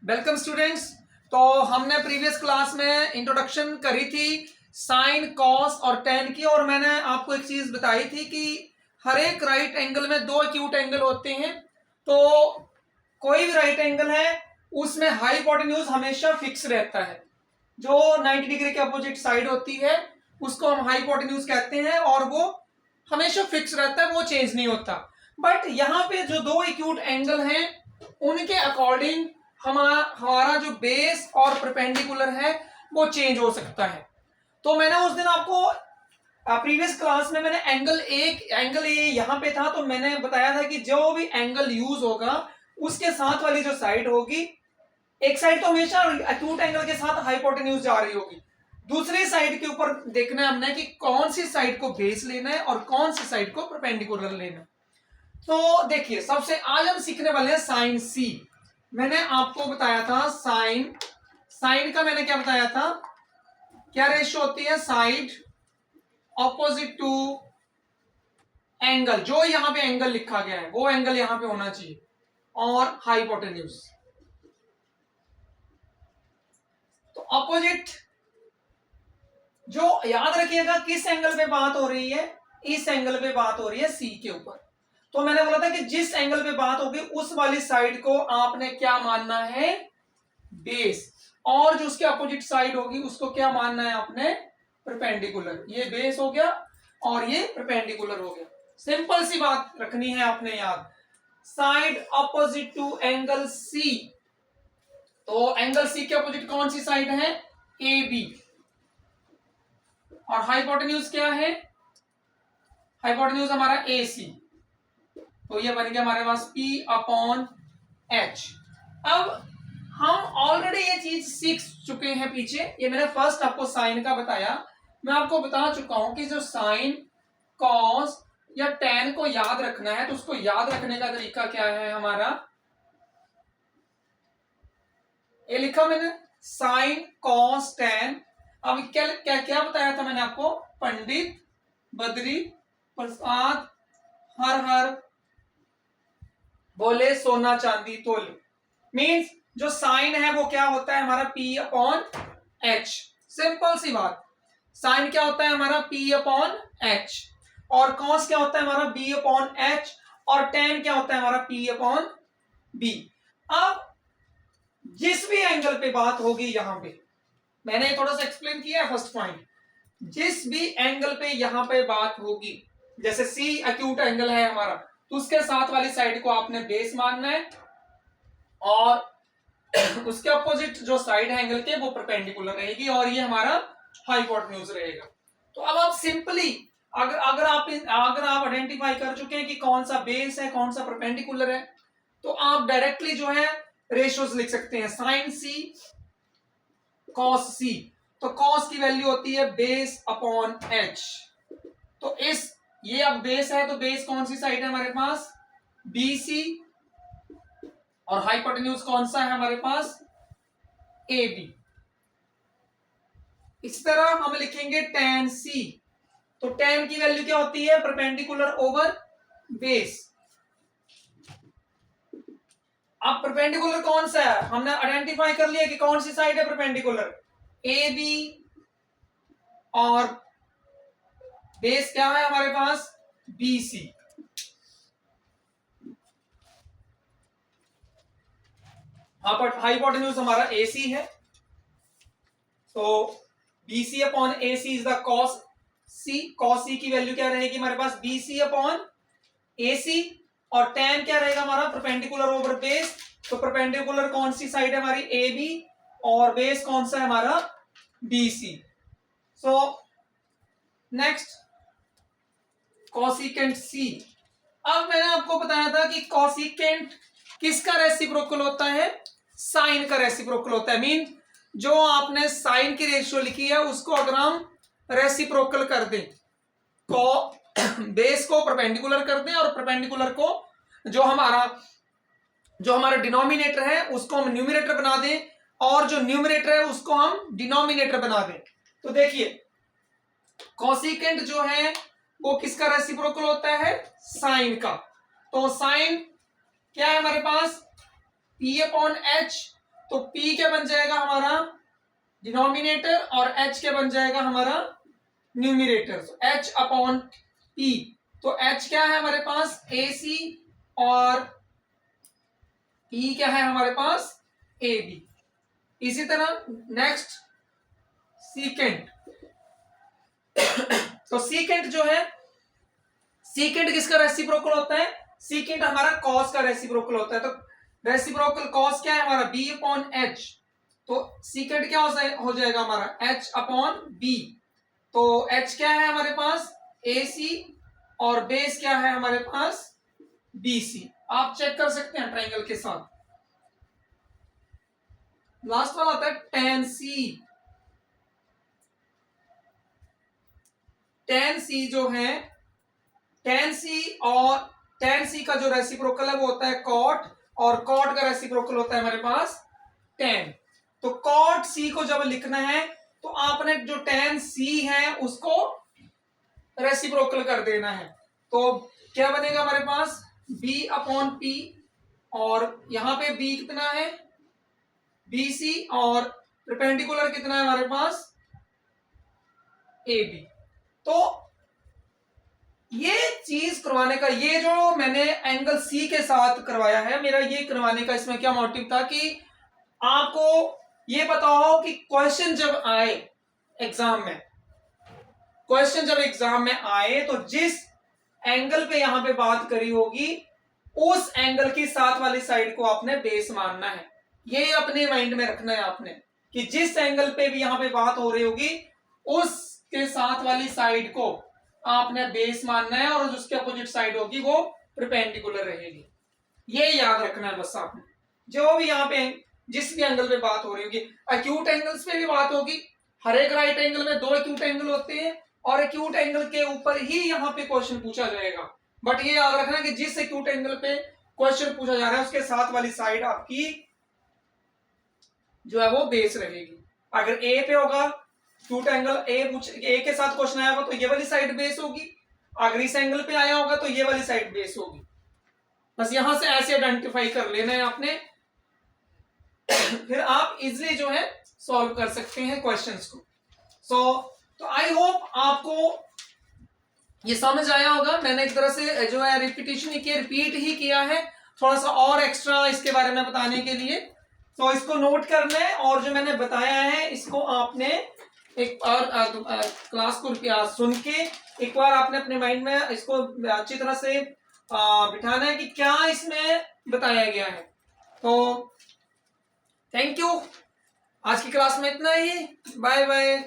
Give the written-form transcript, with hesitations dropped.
Welcome students. तो हमने previous class में इंट्रोडक्शन करी थी साइन कॉस और टेन की, और मैंने आपको एक चीज बताई थी कि हर एक राइट एंगल में दो एक्यूट एंगल होते हैं। तो कोई भी राइट एंगल है उसमें हाइपोटेन्यूज हमेशा फिक्स रहता है। जो 90 डिग्री के अपोजिट साइड होती है उसको हम हाइपोटेन्यूज कहते हैं, और वो हमेशा फिक्स रहता है, वो चेंज नहीं होता। बट यहाँ पे जो दो एक्यूट एंगल हैं उनके अकॉर्डिंग हमारा जो बेस और परपेंडिकुलर है वो चेंज हो सकता है। तो मैंने उस दिन आपको प्रीवियस क्लास में मैंने एंगल ए यहाँ पे था, तो मैंने बताया था कि जो भी एंगल यूज होगा उसके साथ वाली जो साइड होगी, एक साइड तो हमेशा एक्यूट एंगल के साथ हाइपोटेन्यूज जा रही होगी, दूसरी साइड के ऊपर देखना है हमने कि कौन सी साइड को बेस लेना है और कौन सी साइड को परपेंडिकुलर लेना है। तो देखिए, सबसे आज हम सीखने वाले हैं साइन सी। मैंने आपको बताया था साइन का मैंने क्या बताया था, क्या रेशियो होती है, साइड ऑपोजिट टू एंगल। जो यहां पे एंगल लिखा गया है वो एंगल यहां पे होना चाहिए, और हाइपोटेन्यूज। तो ऑपोजिट, जो याद रखिएगा किस एंगल पे बात हो रही है, इस एंगल पे बात हो रही है सी के ऊपर। तो मैंने बोला था कि जिस एंगल पे बात होगी उस वाली साइड को आपने क्या मानना है, बेस, और जो उसके अपोजिट साइड होगी उसको क्या मानना है आपने, परपेंडिकुलर। ये बेस हो गया और ये परपेंडिकुलर हो गया। सिंपल सी बात रखनी है आपने याद। Side opposite to angle C, तो एंगल सी के अपोजिट कौन सी साइड है, ए बी, और हाइपोटेन्यूज क्या है, हाइपोटेन्यूज हमारा ए सी। तो ये बन गया हमारे पास P अपॉन H। अब हम ऑलरेडी ये चीज सीख चुके हैं पीछे, ये मैंने फर्स्ट आपको साइन का बताया। मैं आपको बता चुका हूं कि जो साइन कॉस या टेन को याद रखना है, तो उसको याद रखने का तरीका क्या है हमारा, ये लिखा मैंने साइन कॉस टेन। अब क्या क्या क्या बताया था मैंने आपको, पंडित बद्री प्रसाद हर हर बोले सोना चांदी तोले। मींस जो साइन है वो क्या होता है हमारा P अपॉन H। सिंपल सी बात, साइन क्या होता है हमारा P अपॉन H, और कॉस क्या होता है हमारा B अपॉन H, और टेन क्या होता है हमारा P अपॉन B। अब जिस भी एंगल पे बात होगी, यहां पे मैंने थोड़ा सा एक्सप्लेन किया है फर्स्ट पॉइंट, जिस भी एंगल पे यहां पे बात होगी, जैसे C एक्यूट एंगल है हमारा, तो उसके साथ वाली साइड को आपने बेस मानना है, और उसके अपोजिट जो साइड है एंगल के वो परपेंडिकुलर रहेगी, और ये हमारा हाइपोटेन्यूज रहेगा। तो अब आप सिंपली अगर आप आइडेंटिफाई कर चुके हैं कि कौन सा बेस है कौन सा परपेंडिकुलर है, तो आप डायरेक्टली जो है रेशियोज लिख सकते हैं, साइन सी कॉस सी। तो कॉस की वैल्यू होती है बेस अपॉन एच। तो ये अब बेस है, तो बेस कौन सी साइड है हमारे पास, BC, और हाइपोटेन्यूज कौन सा है हमारे पास, AB। इस तरह हम लिखेंगे tan C। तो tan की वैल्यू क्या होती है, परपेंडिकुलर ओवर बेस। अब परपेंडिकुलर कौन सा है, हमने आइडेंटिफाई कर लिया कि कौन सी साइड है परपेंडिकुलर, AB, और बेस क्या है हमारे पास, BC। हाइपोटेन्यूज हमारा AC है, तो BC upon AC is the cos C। Cos C की वैल्यू क्या रहेगी हमारे पास, BC अपॉन AC, और tan क्या रहेगा हमारा, परपेंडिकुलर ओवर बेस। तो परपेंडिकुलर कौन सी साइड है हमारी, AB, और बेस कौन सा है हमारा, BC। So next cosecant C। अब मैंने आपको बताया था कि कॉसिकेंट किसका रेसिप्रोकल होता है, साइन का रेसिप्रोकल होता है। मीन जो आपने साइन की रेशियो लिखी है उसको अगर हम रेसिप्रोकल कर दें, को बेस को परपेंडिकुलर कर दें, और परपेंडिकुलर को जो हमारा डिनोमिनेटर है उसको हम न्यूमरेटर बना दें, और जो न्यूमरेटर है उसको हम डिनोमिनेटर बना दें। तो देखिए, कॉसिकेंट जो है वो किसका रेसिप्रोकल होता है, साइन का। तो साइन क्या है हमारे पास, P अपॉन H, तो P क्या बन जाएगा हमारा डिनोमिनेटर और H क्या बन जाएगा हमारा न्यूमिनेटर। तो H अपॉन P, तो H क्या है हमारे पास AC और P क्या है हमारे पास AB। इसी तरह नेक्स्ट सीकेंट। तो सीकेंट जो है, सीकेंट किसका रेसिप्रोकल होता है? सीकेंट हमारा कॉस का रेसिप्रोकल होता है। तो रेसिप्रोकल कॉस क्या है हमारा B अपॉन H, तो सीकेंट क्या हो जाएगा हमारा H अपॉन B। तो H क्या है हमारे पास AC और बेस क्या है हमारे पास BC। आप चेक कर सकते हैं ट्रायंगल के साथ। लास्ट वाला आता है tan C। tan C जो है, tan C और tan C का जो रेसिप्रोकल है वो होता है cot, और cot का रेसिप्रोकल होता है हमारे पास tan। तो cot C को जब लिखना है तो आपने जो tan C है उसको रेसिप्रोकल कर देना है। तो क्या बनेगा हमारे पास B अपॉन P, और यहां पे B कितना है BC, और परपेंडिकुलर कितना है हमारे पास AB। तो ये चीज करवाने का, ये जो मैंने एंगल C के साथ करवाया है, मेरा ये करवाने का इसमें क्या मोटिव था कि आपको ये पता हो कि क्वेश्चन जब आए एग्जाम में, क्वेश्चन जब एग्जाम में आए तो जिस एंगल पे यहां पे बात करी होगी उस एंगल की साथ वाली साइड को आपने बेस मानना है। ये अपने माइंड में रखना है आपने कि जिस एंगल पे भी यहां पे बात हो रही होगी उसके साथ वाली साइड को आपने बेस मानना है, और उसके अपोजिट साइड होगी वो परपेंडिकुलर रहेगी। ये याद रखना है बस आपने। जो भी यहाँ पे जिस भी एंगल पे बात हो रही होगी, एक्यूट एंगल्स पे भी बात होगी। हर एक राइट एंगल में दो एक्यूट एंगल होते हैं, और एक्यूट एंगल के ऊपर ही यहाँ पे क्वेश्चन पूछा जाएगा। बट ये याद रखना कि जिस एक्यूट एंगल पे क्वेश्चन पूछा जा रहा है उसके साथ वाली साइड आपकी जो है वो बेस रहेगी। अगर ए पे होगा एक्यूट एंगल, ए के साथ क्वेश्चन आया होगा तो ये वाली साइड बेस होगी। अगर इस एंगल पे आया होगा तो ये वाली साइड बेस होगी। बस यहां से ऐसे आइडेंटिफाई कर लेना है आपने, फिर आप इजिली जो है सॉल्व कर सकते हैं क्वेश्चंस को। तो आई होप आपको ये समझ आया होगा। मैंने एक तरह से जो है रिपीटेशन ही किया, रिपीट ही किया है थोड़ा सा और एक्स्ट्रा इसके बारे में बताने के लिए। तो इसको नोट करना है, और जो मैंने बताया है इसको आपने एक बार क्लास को सुन के एक बार आपने अपने माइंड में इसको अच्छी तरह से बिठाना है कि क्या इसमें बताया गया है। तो थैंक यू, आज की क्लास में इतना ही। Bye bye.